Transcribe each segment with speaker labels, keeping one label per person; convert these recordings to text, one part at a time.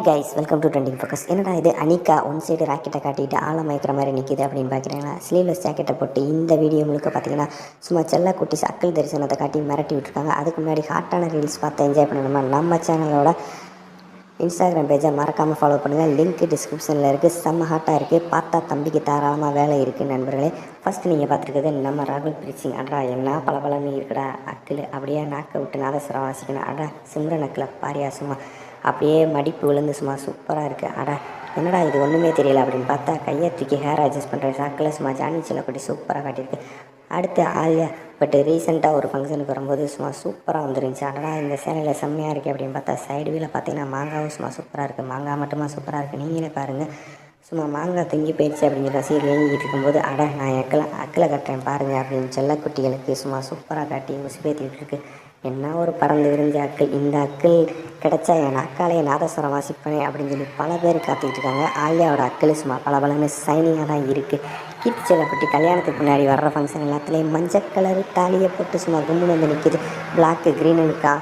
Speaker 1: Guys, welcome to trending focus. என்னடா இது, Anika one side ராக்கெட்டை காட்டிட்டு ஆழ மயக்கிற மாதிரி நிற்கிது அப்படின்னு பார்க்குறீங்களா? ஸ்லீவ்லெஸ் ஜாக்கெட்டை போட்டு இந்த வீடியோ முழுக்க பார்த்தீங்கன்னா சும்மா செல்ல குட்டி அக்கல் தரிசனத்தை காட்டி மிரட்டி விட்டுருக்காங்க. அதுக்கு முன்னாடி ஹாட்டான ரீல்ஸ் பார்த்து என்ஜாய் பண்ணணுமா? நம்ம சேனலோட இன்ஸ்டாகிராம் பேஜை மறக்காமல் ஃபாலோ பண்ணுங்கள். லிங்க் டிஸ்கிரிப்ஷனில் இருக்குது. செம்ம ஹாட்டாக இருக்குது. பார்த்தா தம்பிக்கு தாராளமாக வேலை இருக்குது நண்பர்களே. ஃபஸ்ட்டு நீங்கள் பார்த்துருக்குது நம்ம ராகுல் பிரீத் அட்ரா என்ன பளபளன்னு இருக்குடா அக்கில், அப்படியே நாக்கை விட்டு நாதஸ்வரம் வாசிக்கணும். அடா சிம்ரன் அக்கில் பாரியா சும்மா அப்படியே மடிப்பு விழுந்து சும்மா சூப்பராக இருக்குது. அடா என்னடா இது ஒன்றுமே தெரியல அப்படின்னு பார்த்தா கையை தூக்கி ஹேர் அட்ஜஸ்ட் பண்ணுற சாக்கில் சும்மா ஜானி செல்லக்குட்டி சூப்பராக காட்டியிருக்கு. அடுத்து ஆலியா பட் ரீசெண்டாக ஒரு ஃபங்க்ஷனுக்கு வரும்போது சும்மா சூப்பராக வந்துருந்துச்சு. அடடா இந்த சேலையில் செம்மையாக இருக்குது அப்படின்னு பார்த்தா சைடு வீல பார்த்தீங்கன்னா மாங்காவும் சும்மா சூப்பராக இருக்குது. மாங்காய் மட்டுமா சூப்பராக இருக்குது, நீங்களே பாருங்கள். சும்மா மாங்காய் தொங்கி போயிடுச்சு அப்படிங்கிற ரசிகர் ஏங்கிட்டு இருக்கும்போது நான் அக்கில் கட்டுறேன் பாருங்கள் அப்படின்னு செல்லக்குட்டிகளுக்கு சும்மா சூப்பராக காட்டி உசுப்பேற்றிட்டு இருக்கு. என்ன ஒரு பறந்து விரிஞ்ச அக்கில், இந்த அக்கில் கிடச்சா என் அக்காலையை நாதஸ்வரம் வாசிப்பேனே அப்படின்னு சொல்லி பல பேர் காத்துக்கிட்டு இருக்காங்க. ஆலியாவோட அக்கில் சும்மா பலன்னு சைனிங்காக தான் இருக்குது. கீர்த்தி செல்லக்குட்டி கல்யாணத்துக்கு முன்னாடி வர்ற ஃபங்க்ஷன் எல்லாத்துலேயும் மஞ்சள் கலரு தாலியை போட்டு சும்மா கும்பல் வந்து நிற்கிது. பிளாக்கு க்ரீனுக்கா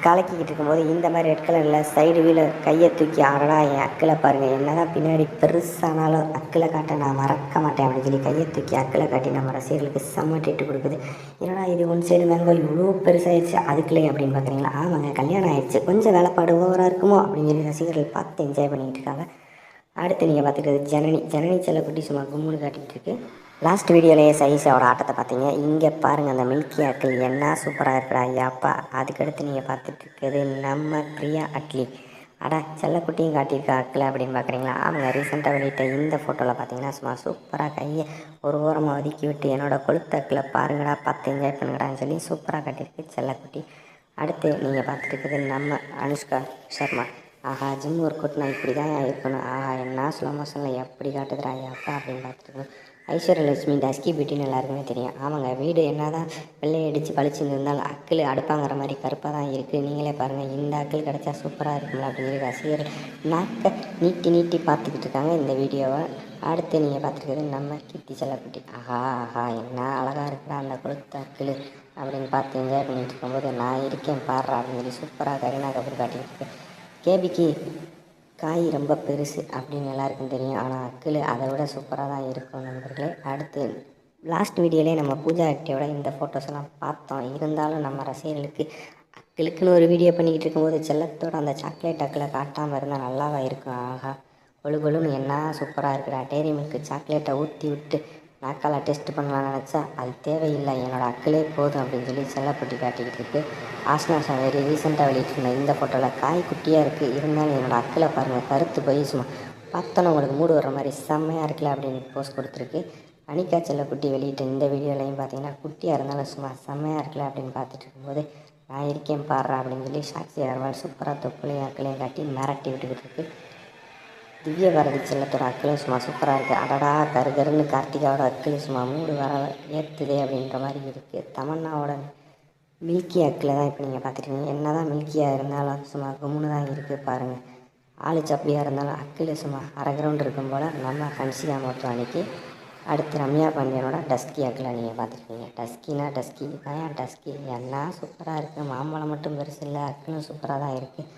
Speaker 1: கலக்கிக்கிட்டு இருக்கும்போது இந்த மாதிரி ரெட் கலரில் சைடு வீல கையை தூக்கி ஆடடா என் அக்கில் பாருங்கள், என்ன தான் பின்னாடி பெருசானாலும் அக்கில் காட்ட நான் மறக்க மாட்டேன் அப்படின்னு சொல்லி கையை தூக்கி அக்கில் காட்டி நம்ம ரசிகர்களுக்கு செம்ம ட்ரீட் கொடுக்குது. என்னடா இது ஒன் சைடு மேங்கோ இவ்வளோ பெருசாகிடுச்சு அதுக்குள்ளே அப்படின்னு பார்க்குறீங்களா? ஆமாங்க, கல்யாணம் ஆகிடுச்சு, கொஞ்சம் வேலைப்பாடு ஓவராக இருக்குமோ அப்படின்னு சொல்லி ரசிகர்கள் பார்த்து என்ஜாய் பண்ணிக்கிட்டு இருக்காங்க. அடுத்து நீங்கள் பார்த்துக்கிறது ஜனனி செல்லக்குட்டி சும்மா கும்முன்னு காட்டிகிட்டு இருக்கு. லாஸ்ட் வீடியோலேயே சைஸோட ஆட்டத்தை பார்த்தீங்க. இங்கே பாருங்கள், அந்த மில்கி அக்கில் என்ன சூப்பராக இருக்கிறா ஐயாப்பா. அதுக்கடுத்து நீங்கள் பார்த்துட்டு இருக்கிறது நம்ம பிரியா அட்லி. செல்லக்குட்டியும் காட்டியிருக்கா அக்கில் அப்படின்னு பார்க்குறீங்களா? அவங்க ரீசெண்டாக வெளியிட்ட இந்த ஃபோட்டோவில் பார்த்தீங்கன்னா சும்மா சூப்பராக கையை ஒரு ஓரமாக ஒதுக்கி விட்டு என்னோடய கொளுத்த அக்கில் பாருங்கடா, பார்த்து என்ஜாய் பண்ணுங்கடான்னு சொல்லி சூப்பராக காட்டியிருக்கு செல்லக்குட்டி. அடுத்து நீங்கள் பார்த்துட்டு இருக்கிறது நம்ம Anushka Sharma. Gym work out நான் இப்படி தான் இருக்கணும், என்ன ஸ்லோ மோஷனில் எப்படி காட்டுதுடா ஐயாப்பா அப்படின்னு பார்த்துருக்கோம். ஐஸ்வர்யலட்சுமி டஸ்கி பியூட்டின்னு எல்லாருக்குமே தெரியும். ஆமாங்க, வீடு என்ன தான் வெள்ளை அடித்து பளிச்சுன்னு இருந்தாலும் அக்கில் அடுப்பாங்கிற மாதிரி கருப்பாக தான் இருக்குது. நீங்களே பாருங்கள், இந்த அக்கில் கிடச்சா சூப்பராக இருக்குங்களா அப்படின்னு சொல்லி ரசிகர்கள் நாக்கை நீட்டி பார்த்துக்கிட்டு இருக்காங்க இந்த வீடியோவை. அடுத்து நீங்கள் பார்த்துருக்கிறது நம்ம கீர்த்தி செல்லக்குட்டி. என்ன அழகாக இருக்குடா அந்த கொளுத்த அக்கில் அப்படின்னு பார்த்து என்ஜாய் பண்ணிகிட்டு இருக்கும்போது நான் இருக்கேன் பாடுறா அப்படின்னு சொல்லி சூப்பராக கரீனா கபூர் காட்டிகிட்டு கேபிக்கு காய் ரொம்ப பெருசு அப்படின்னு எல்லாருக்கும் தெரியும். ஆனால் அக்கில் அதை விட சூப்பராக தான் இருக்கும் நண்பர்களே. அடுத்து லாஸ்ட் வீடியோலேயே நம்ம பூஜா ஆக்டியோட இந்த ஃபோட்டோஸ் எல்லாம் பார்த்தோம். இருந்தாலும் நம்ம ரசிகர்களுக்கு அக்கிலுக்குன்னு ஒரு வீடியோ பண்ணிக்கிட்டு இருக்கும்போது செல்லத்தோட அந்த சாக்லேட் அக்கில் காட்டாமல் இருந்தால் நல்லாவா இருக்கும். கொழுன்னு என்ன சூப்பராக இருக்குடா. டேரி மில்க்கு சாக்லேட்டை ஊற்றி விட்டு நாக்கால டெஸ்ட் பண்ணலான்னு நினச்சா அது தேவையில்லை, என்னோடய அக்கிலே போதும் அப்படின்னு சொல்லி செல்லப்பட்டி காட்டிக்கிட்டு இருக்குது. ஆஸ்னா சாவேரி ரீசெண்டாக வெளியிட்டிருந்த இந்த ஃபோட்டோவில் காய் குட்டியாக இருக்குது, இருந்தாலும் என்னோடய அக்கில் பாருங்கள் கருத்து போய் சும்மா பார்த்தோன்னா உங்களுக்கு மூடு வர்ற மாதிரி செம்மையாக இருக்குல்ல அப்படின்னு போஸ்ட் கொடுத்துருக்கு. அனிகா செல்லக்குட்டி வெளியிட்ட இந்த வீடியோலையும் பார்த்தீங்கன்னா குட்டியாக இருந்தாலும் சும்மா செம்மையாக இருக்குல்ல அப்படின்னு பார்த்துட்டு இருக்கும்போது நான் இருக்கேன் பாடுறா அப்படின்னு சொல்லி சாக்ஷி அகர்வால் சூப்பராக தொப்புளையும் அக்கிலையும் காட்டி மிரட்டி விட்டுக்கிட்டு இருக்குது. திவ்ய பாரதி செல்லத்தோட அக்கிலும் சும்மா சூப்பராக இருக்குது. அடடா கருன்னு கார்த்திகாவோட அக்கில் சும்மா மூடு வர ஏற்றுதே அப்படின்ற மாதிரி இருக்குது. தமன்னாவோட மில்கி அக்கில் தான் இப்போ நீங்கள் பார்த்துருக்கீங்க. என்ன தான் மில்கியாக இருந்தாலும் சும்மா கும்முன்னு தான் இருக்குது பாருங்கள். ஆளு சப்பியாக இருந்தாலும் அக்கில் சும்மா அரை கிரவுண்ட் இருக்கும் போல் நம்ம ஹன்சிகா மோட்டோ அன்னைக்கு. அடுத்து ரம்யா பாண்டியனோட டஸ்கி அக்கில் நீங்கள் பார்த்துருக்கீங்க. டஸ்கி தான் டஸ்கி என்ன சூப்பராக இருக்குது. மாம்பழம் மட்டும் பெருசு இல்லை, அக்கிலும் சூப்பராக தான் இருக்குது.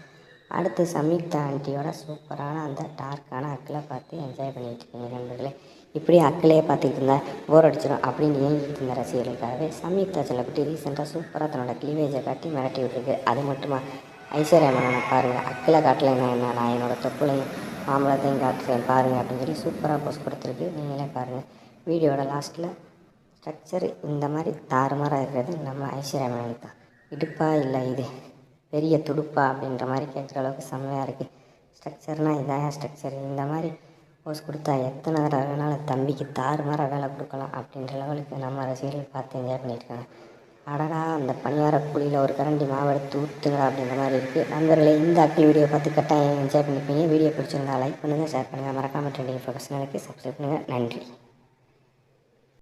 Speaker 1: அடுத்து சம்யுக்தா ஆண்டியோட சூப்பரான அந்த டார்க்கான அக்கில் பார்த்து என்ஜாய் பண்ணிகிட்டு இருக்கீங்க நண்பர்களே. இப்படி அக்கிலையே பார்த்துக்கிட்டு இருந்தால் போர் அடிச்சிடும் அப்படின்னு ஏங்கிட்டு இருந்த ரசிகர்களுக்காகவே சம்யுக்தா செல்லக்குட்டி ரீசெண்டாக சூப்பராக தன்னோட கிளீவேஜை காட்டி மிரட்டி விட்டுருக்கு. அது மட்டுமா ஐஸ்வர்யா மேனனை பாருங்கள், அக்கில் காட்டலைன்னா என்ன, நான் என்னோடய தொப்புளையும் மாம்பழத்தையும் காட்டுறேன் பாருங்கள் அப்படின்னு சொல்லி சூப்பராக போஸ்ட் கொடுத்துருக்கு. நீங்களே பாருங்கள். வீடியோட லாஸ்ட்டில் ஸ்ட்ரக்சர் இந்த மாதிரி தாறுமாறாக இருக்கிறது நம்ம ஐஸ்வர்யா மேனன் தான். இடுப்பாக இல்லை இது பெரிய துடுப்பா அப்படின்ற மாதிரி கேட்குற அளவுக்கு செம்மையாக இருக்குது. ஸ்ட்ரக்சர்னால் இதான் ஸ்ட்ரக்சர், இந்த மாதிரி போஸ்ட் கொடுத்தா எத்தனை தடவை வேணாலும் தம்பிக்கு தாறுமாற வேலை கொடுக்கலாம் அப்படின்ற லெவலுக்கு நம்ம ரசிகர்கள் பார்த்து என்ஜாய் பண்ணியிருக்காங்க. அடடா அந்த பணியார குழியில் ஒரு கரண்டி மாவு எடுத்து ஊற்றுங்களா அப்படின்ற மாதிரி இருக்குது. நண்பர்களே, இந்த அக்கில் வீடியோ பார்த்து கட்டாயம் என்ஜாய் பண்ணிப்பீங்க. வீடியோ பிடிச்சிருந்தா லைக் பண்ணுங்கள், ஷேர் பண்ணுங்கள், மறக்காமல் ட்ரெண்டிங் ஃபோக்கஸ் சேனலுக்கு சப்ஸ்கிரைப் பண்ணுங்கள். நன்றி.